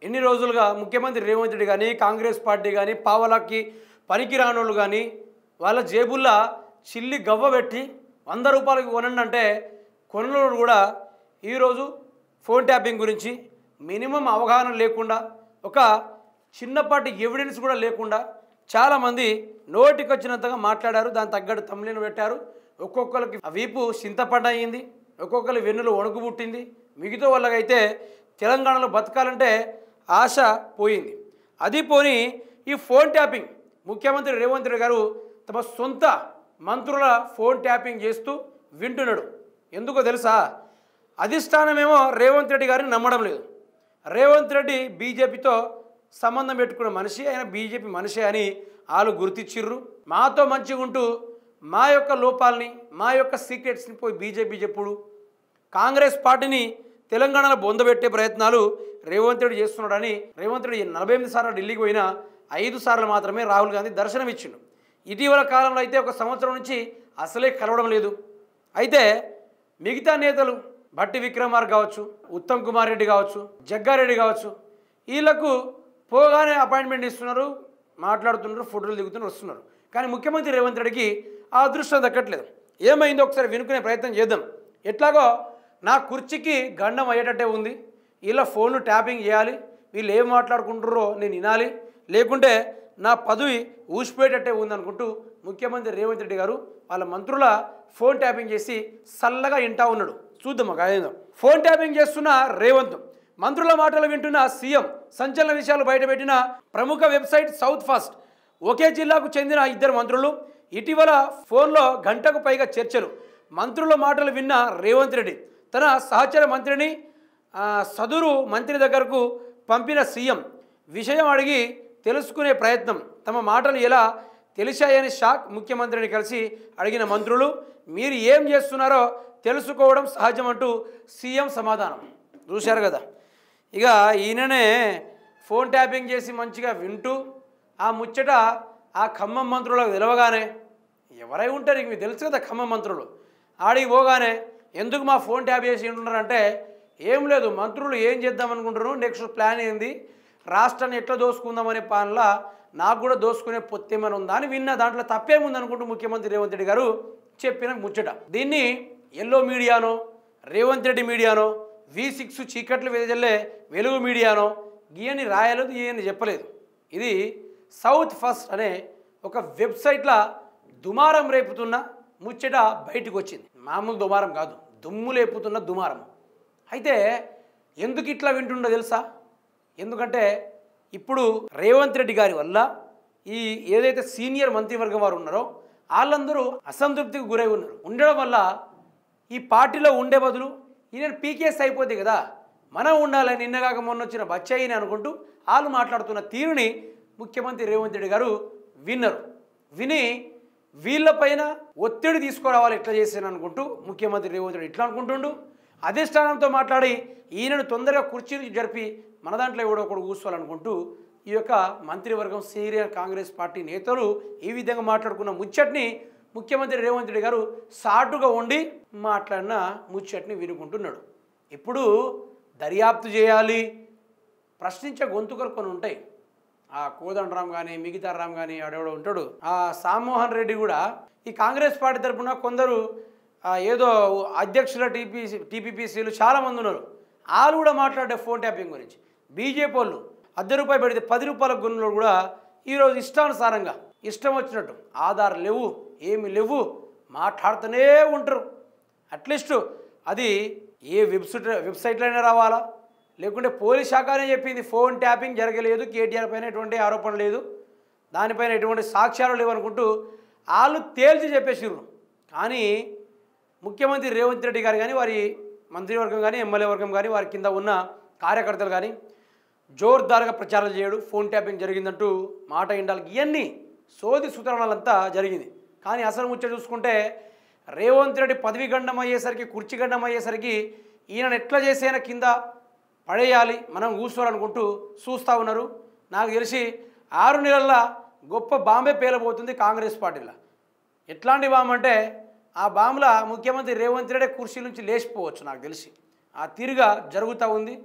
ఎన్ని రోజులుగా ముఖ్యమంత్రి రేవంత్ రెడ్డి కానీ కాంగ్రెస్ పార్టీ కానీ పావలాకి పనికిరానోళ్ళు కానీ వాళ్ళ జేబుల్లో చిల్లి గవ్వ పెట్టి 100 రూపాయలకి కొనండి అంటే కొనుగోలు కూడా ఈరోజు ఫోన్ ట్యాపింగ్ గురించి మినిమం అవగాహన లేకుండా ఒక చిన్నపాటి ఎవిడెన్స్ కూడా లేకుండా చాలామంది నోటికి వచ్చినంతగా మాట్లాడారు. దాని తగ్గట్టు తమ్ములను పెట్టారు. ఒక్కొక్కరికి వీపు చింతపండు అయింది, ఒక్కొక్కరి వెన్నులు వణుకు పుట్టింది. మిగతా వాళ్ళకైతే తెలంగాణలో బతకాలంటే ఆశ పోయింది. అది పోని ఈ ఫోన్ ట్యాపింగ్ ముఖ్యమంత్రి రేవంత్ రెడ్డి గారు తమ సొంత మంత్రుల ఫోన్ ట్యాపింగ్ చేస్తూ వింటున్నాడు. ఎందుకో తెలుసా? అధిష్టానమేమో రేవంత్ రెడ్డి గారిని నమ్మడం లేదు. రేవంత్ రెడ్డి బీజేపీతో సంబంధం పెట్టుకున్న మనిషి, ఆయన బీజేపీ మనిషి అని వాళ్ళు గుర్తించిర్రు. మాతో మంచిగా ఉంటూ మా యొక్క లోపాలని మా యొక్క సీక్రెట్స్ని పోయి బీజేపీ చెప్పుడు కాంగ్రెస్ పార్టీని తెలంగాణలో బొందబెట్టే ప్రయత్నాలు రేవంత్ రెడ్డి చేస్తున్నాడని రేవంత్ రెడ్డి 48 సార్లు ఢిల్లీకి పోయినా 5 సార్లు మాత్రమే రాహుల్ గాంధీ దర్శనం ఇచ్చిండు. ఇటీవల కాలంలో అయితే 1 సంవత్సరం నుంచి అసలే కలవడం లేదు. అయితే మిగతా నేతలు భట్టి విక్రమార్క కావచ్చు, ఉత్తమ్ కుమార్ రెడ్డి కావచ్చు, జగ్గారెడ్డి కావచ్చు, వీళ్ళకు పోగానే అపాయింట్మెంట్ ఇస్తున్నారు, మాట్లాడుతున్నారు, ఫోటోలు దిగుతున్నారు, వస్తున్నారు. కానీ ముఖ్యమంత్రి రేవంత్ రెడ్డికి ఆ అదృష్టం దక్కట్లేదు. ఏమైందో ఒకసారి వినుకునే ప్రయత్నం చేద్దాం. ఎట్లాగో నా కుర్చీకి గండం అయ్యేటట్టే ఉంది, వీళ్ళ ఫోన్లు ట్యాపింగ్ చేయాలి, వీళ్ళు ఏం మాట్లాడుకుంటారో నేను వినాలి, లేకుంటే నా పదవి ఊసిపోయేటట్టే ఉంది అనుకుంటూ ముఖ్యమంత్రి రేవంత్ రెడ్డి గారు వాళ్ళ మంత్రుల ఫోన్ ట్యాపింగ్ చేసి చల్లగా వింటా ఉన్నాడు. చూద్దాం ఒక ఆయుధం. ఫోన్ ట్యాపింగ్ చేస్తున్న రేవంత్, మంత్రుల మాటలు వింటున్న సీఎం, సంచలన విషయాలు బయటపెట్టిన ప్రముఖ వెబ్సైట్ సౌత్ ఫాస్ట్, ఒకే జిల్లాకు చెందిన 2 మంత్రులు, ఇటీవల ఫోన్లో గంటకు పైగా చర్చలు, మంత్రుల మాటలు విన్న రేవంత్ రెడ్డి తన సహచర మంత్రిని సదురు మంత్రి దగ్గరకు పంపిన సీఎం, విషయం అడిగి తెలుసుకునే ప్రయత్నం, తమ మాటలు ఎలా తెలిసాయని షాక్. ముఖ్యమంత్రిని కలిసి అడిగిన మంత్రులు, మీరు ఏం చేస్తున్నారో తెలుసుకోవడం సహజం అంటూ సీఎం సమాధానం. చూశారు కదా. ఇక ఈయననే ఫోన్ ట్యాపింగ్ చేసి మంచిగా వింటూ ఆ ముచ్చట ఆ ఖమ్మం మంత్రులకు తెలవగానే, ఎవరై ఉంటారు ఇక మీకు తెలుసు కదా ఖమ్మం మంత్రులు, ఆడికి పోగానే ఎందుకు మా ఫోన్ ట్యాప్ చేసి ఉంటున్నారంటే, ఏం లేదు మంత్రులు ఏం చేద్దాం అనుకుంటున్నారు, నెక్స్ట్ ప్లాన్ ఏంది, రాష్ట్రాన్ని ఎట్లా దోసుకుందామనే ప్లాన్లా నాకు కూడా దోసుకునే పొత్తేమని ఉందా అని విన్న. దాంట్లో తప్పేముంది అనుకుంటూ ముఖ్యమంత్రి రేవంత్ రెడ్డి గారు చెప్పిన ముచ్చట. దీన్ని ఎల్లో మీడియానో, రేవంత్ రెడ్డి మీడియానో, V6 చీకట్లు వెదజల్లే వెలుగు మీడియానో గీయని రాయలేదు, ఈయని చెప్పలేదు. ఇది సౌత్ ఫస్ట్ అనే ఒక వెబ్సైట్లో దుమారం రేపుతున్న ముచ్చట బయటకు వచ్చింది. మామూలు దుమారం కాదు, దుమ్ము లేపుతున్న దుమారం. అయితే ఎందుకు ఇట్లా వింటుండో తెలుసా? ఎందుకంటే ఇప్పుడు రేవంత్ రెడ్డి గారి వల్ల ఈ ఏదైతే సీనియర్ మంత్రివర్గం వారు ఉన్నారో వాళ్ళందరూ అసంతృప్తికి గురై ఉండడం వల్ల ఈ పార్టీలో ఉండే బదులు ఈయన పీకేస్ అయిపోతుంది కదా, మనం ఉండాలని నిన్నగాక మొన్న వచ్చిన బచ్చాయిని అనుకుంటూ వాళ్ళు మాట్లాడుతున్న తీరుని ముఖ్యమంత్రి రేవంత్ రెడ్డి గారు విన్నారు. విని వీళ్ళపైన ఒత్తిడి తీసుకురావాలి ఎట్లా చేశాను అనుకుంటూ ముఖ్యమంత్రి రేవంత్ రెడ్డి ఇట్లా అనుకుంటుండు. అధిష్టానంతో మాట్లాడి ఈయనను తొందరగా కుర్చీ నుంచి జరిపి మన దాంట్లో ఎవడో ఒకడు కూర్చోవాలనుకుంటూ ఈ యొక్క మంత్రివర్గం సీనియర్ కాంగ్రెస్ పార్టీ నేతలు ఈ విధంగా మాట్లాడుకున్న ముచ్చట్ని ముఖ్యమంత్రి రేవంత్ రెడ్డి గారు సాటుగా ఉండి మాట్లాడిన ముచ్చట్ని వినుకుంటున్నాడు. ఇప్పుడు దర్యాప్తు చేయాలి, ప్రశ్నించే గొంతుకలు కొన్ని ఉంటాయి. ఆ కోదండరాం కానీ మిగతా రామ్ కానీ ఆడెవడో ఉంటాడు, ఆ సామ్మోహన్ రెడ్డి కూడా ఈ కాంగ్రెస్ పార్టీ తరఫున కొందరు ఏదో అధ్యక్షుల టీపీపీసీలు చాలామంది ఉన్నారు. వాళ్ళు కూడా మాట్లాడే ఫోన్ ట్యాపింగ్ గురించి. బీజేపీ వాళ్ళు ₹10 పెడితే 10 రూపాయల గున్నులో కూడా ఈరోజు ఇష్టానుసారంగా ఇష్టం వచ్చినట్టు ఆధార్ లేవు, ఏమి లేవు, మాట్లాడుతూనే ఉంటారు. అట్లీస్ట్ అది ఏ వెబ్సైట్లో అయినా రావాలా, లేకుంటే పోలీస్ శాఖనే చెప్పింది ఫోన్ ట్యాపింగ్ జరగలేదు, కేటీఆర్ పైన ఎటువంటి ఆరోపణ లేదు, దానిపైన ఎటువంటి సాక్ష్యాలు లేవు అనుకుంటూ వాళ్ళు తేల్చి చెప్పేసిర్రు. కానీ ముఖ్యమంత్రి రేవంత్ రెడ్డి గారు కానీ వారి మంత్రివర్గం కానీ ఎమ్మెల్యే వర్గం కానీ వారి కింద ఉన్న కార్యకర్తలు కానీ జోర్దారుగా ప్రచారాలు చేయడు, ఫోన్ ట్యాపింగ్ జరిగిందంటూ మాట ఇండాలి, ఇవన్నీ సోది సుతరణాలంతా జరిగింది. కానీ అసలు ముచ్చట చూసుకుంటే రేవంత్ రెడ్డి పదవి గండం అయ్యేసరికి, కుర్చీ గండం అయ్యేసరికి ఈయనను ఎట్లా చేసైనా కింద పడేయాలి, మనం కూర్చోవాలనుకుంటూ చూస్తూ ఉన్నారు. నాకు తెలిసి 6 నెలల గొప్ప బాంబే పేలబోతుంది కాంగ్రెస్ పార్టీలో. ఎట్లాంటి బాంబు అంటే ఆ బాంబుల ముఖ్యమంత్రి రేవంత్ రెడ్డి కుర్చీ నుంచి లేచిపోవచ్చు. నాకు తెలిసి ఆ తీరుగా జరుగుతూ ఉంది.